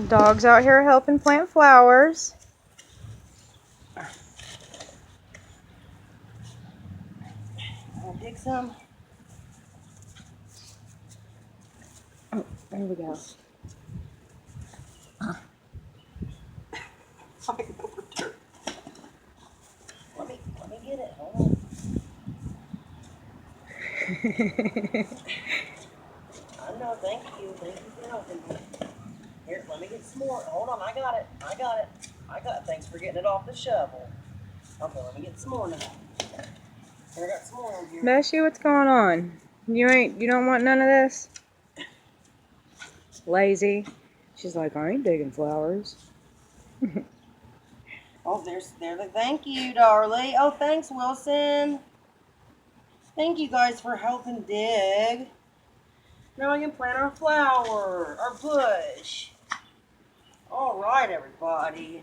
Dog's out here helping plant flowers. I'll dig some. Oh, there we go. Let me get it. Hold on. I know. Thank you. Thank you for helping me. Here, let me get some more. Hold on. I got it. I got it. I got it. Thanks for getting it off the shovel. Okay, let me get some more now. Here, I got some more on here. Bessie, what's going on? You don't want none of this? Lazy. She's like, I ain't digging flowers. Oh, there's the thank you, darling. Oh, thanks, Wilson. Thank you guys for helping dig. Now we can plant our flower, our bush. All right, everybody.